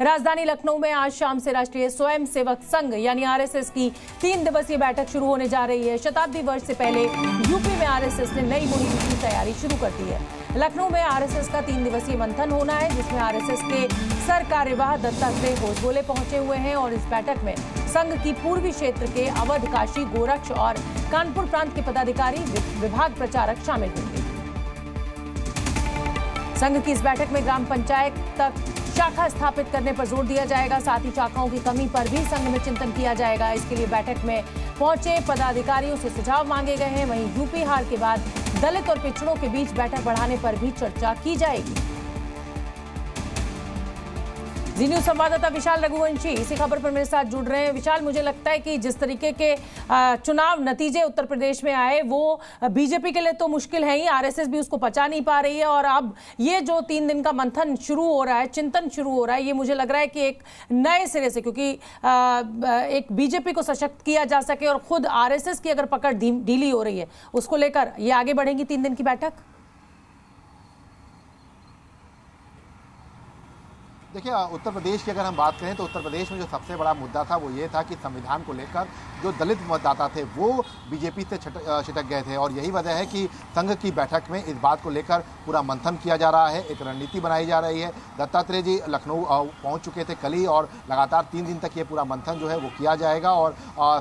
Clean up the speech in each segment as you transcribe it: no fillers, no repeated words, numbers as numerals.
राजधानी लखनऊ में आज शाम से राष्ट्रीय स्वयं सेवक संघ यानी आरएसएस की 3 दिवसीय बैठक शुरू होने जा रही है। शताब्दी वर्ष से पहले यूपी में आरएसएस ने नई मुहिम की तैयारी शुरू कर दी है। लखनऊ में आरएसएस का 3 दिवसीय मंथन होना है, जिसमें आरएसएस के सर कार्यवाह दत्तात्रेय होसबोले पहुंचे हुए हैं और इस बैठक में संघ की पूर्वी क्षेत्र के अवध, काशी, गोरक्ष और कानपुर प्रांत के पदाधिकारी, विभाग प्रचारक शामिल होंगे। संघ की इस बैठक में ग्राम पंचायत तक शाखा स्थापित करने पर जोर दिया जाएगा। साथ ही शाखाओं की कमी पर भी संघ में चिंतन किया जाएगा। इसके लिए बैठक में पहुंचे पदाधिकारियों से सुझाव मांगे गए हैं। वहीं यूपी हार के बाद दलित और पिछड़ों के बीच बैठक बढ़ाने पर भी चर्चा की जाएगी। जी न्यूज संवाददाता विशाल रघुवंशी इसी खबर पर मेरे साथ जुड़ रहे हैं। विशाल, मुझे लगता है कि जिस तरीके के चुनाव नतीजे उत्तर प्रदेश में आए वो बीजेपी के लिए तो मुश्किल है ही, आरएसएस भी उसको पचा नहीं पा रही है और अब ये जो 3 दिन का मंथन शुरू हो रहा है, चिंतन शुरू हो रहा है, ये मुझे लग रहा है कि एक नए सिरे से, क्योंकि एक बीजेपी को सशक्त किया जा सके और खुद आरएसएस की अगर पकड़ ढीली हो रही है उसको लेकर ये आगे बढ़ेंगी 3 दिन की बैठक। देखिए, उत्तर प्रदेश की अगर हम बात करें तो उत्तर प्रदेश में जो सबसे बड़ा मुद्दा था वो ये था कि संविधान को लेकर जो दलित मतदाता थे वो बीजेपी से छिटक गए थे और यही वजह है कि संघ की बैठक में इस बात को लेकर पूरा मंथन किया जा रहा है, एक रणनीति बनाई जा रही है। दत्तात्रेय जी लखनऊ पहुंच चुके थे कल ही और लगातार 3 दिन तक ये पूरा मंथन जो है वो किया जाएगा और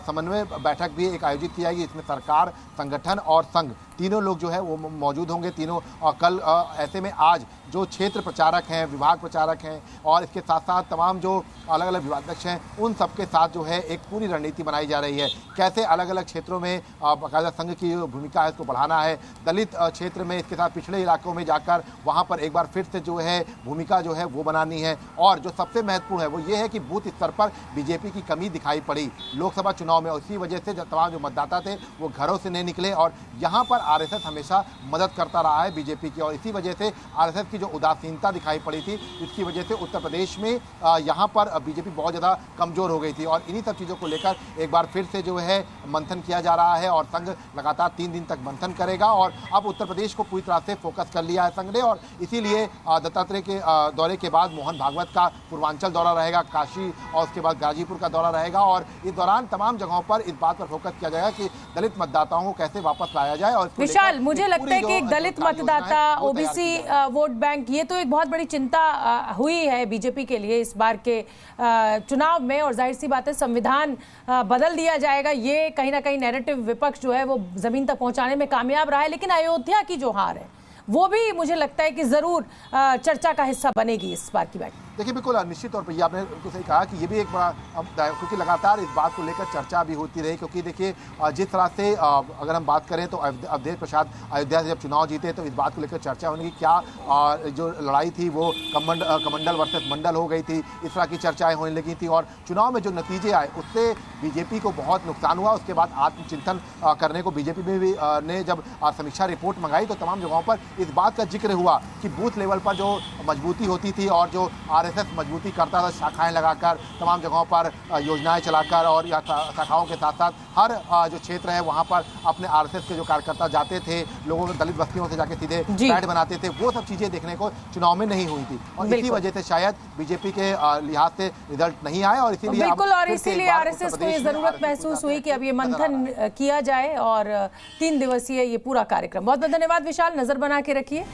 समन्वय बैठक भी एक आयोजित की जाएगी। इसमें सरकार, संगठन और संघ तीनों लोग जो है वो मौजूद होंगे तीनों। और कल ऐसे में आज जो क्षेत्र प्रचारक हैं, विभाग प्रचारक हैं और इसके साथ साथ तमाम जो अलग अलग विभागाध्यक्ष हैं उन सबके साथ जो है एक पूरी रणनीति बनाई जा रही है। कैसे अलग अलग क्षेत्रों में बाकायदा संघ की भूमिका है इसको बढ़ाना है, दलित क्षेत्र में, इसके साथ पिछड़े इलाकों में जाकर वहाँ पर एक बार फिर से जो है भूमिका जो है वो बनानी है। और जो सबसे महत्वपूर्ण है वो ये है कि बूथ स्तर पर बीजेपी की कमी दिखाई पड़ी लोकसभा चुनाव में, इसी वजह से तमाम जो मतदाता थे वो घरों से नहीं निकले और यहाँ पर आरएसएस हमेशा मदद करता रहा है बीजेपी की और इसी वजह से आरएसएस की जो उदासीनता दिखाई पड़ी थी इसकी वजह से उत्तर प्रदेश में यहाँ पर बीजेपी बहुत ज़्यादा कमज़ोर हो गई थी और इन्हीं सब चीज़ों को लेकर एक बार फिर से जो है मंथन किया जा रहा है और संघ लगातार 3 दिन तक मंथन करेगा। और अब उत्तर प्रदेश को पूरी तरह से फोकस कर लिया है संघ ने और इसीलिए दत्तात्रेय के दौरे के बाद मोहन भागवत का पूर्वांचल दौरा रहेगा, काशी और उसके बाद गाजीपुर का दौरा रहेगा और इस दौरान तमाम जगहों पर इस बात पर फोकस किया जाएगा कि दलित मतदाताओं को कैसे वापस लाया जाए। और विशाल, मुझे लगता है कि दलित मतदाता, ओबीसी वोट बैंक, ये तो एक बहुत बड़ी चिंता हुई है बीजेपी के लिए इस बार के चुनाव में और जाहिर सी बात है संविधान बदल दिया जाएगा, ये कहीं ना कहीं नैरेटिव विपक्ष जो है वो जमीन तक पहुंचाने में कामयाब रहा है। लेकिन अयोध्या की जो हार है वो भी मुझे लगता है कि जरूर चर्चा का हिस्सा बनेगी इस बार की बैठक। देखिए, बिल्कुल निश्चित तौर पर ये आपने बिल्कुल सही कहा कि ये भी एक बड़ा, क्योंकि लगातार इस बात को लेकर चर्चा भी होती रही, क्योंकि देखिए जिस तरह से अगर हम बात करें तो अवधेश प्रसाद अयोध्या से जब चुनाव जीते तो इस बात को लेकर चर्चा होने की क्या जो लड़ाई थी वो कमंडल वर्सेस मंडल हो गई थी, इस तरह की चर्चाएं होने लगी थी और चुनाव में जो नतीजे आए उससे बीजेपी को बहुत नुकसान हुआ। उसके बाद आत्मचिंतन करने को बीजेपी में भी ने जब समीक्षा रिपोर्ट मंगाई तो तमाम जगहों पर इस बात का जिक्र हुआ कि बूथ लेवल पर जो मजबूती होती थी और जो आरएसएस मजबूती करता था, शाखाएं लगाकर तमाम जगहों पर योजनाएं चलाकर और या शाखाओं के साथ साथ हर जो क्षेत्र है वहां पर अपने आरएसएस के जो कार्यकर्ता जाते थे, लोगों को दलित बस्तियों से जाके सीधे पैड बनाते थे, वो सब चीजें देखने को चुनाव में नहीं हुई थी और इसी वजह से शायद बीजेपी के लिहाज से रिजल्ट नहीं आए और इसीलिए बिल्कुल, और इसीलिए आरएसएस को ये जरूरत महसूस हुई कि अब ये मंथन किया जाए और 3 दिवसीय ये पूरा कार्यक्रम। बहुत बहुत धन्यवाद विशाल, नजर बना के रखिए।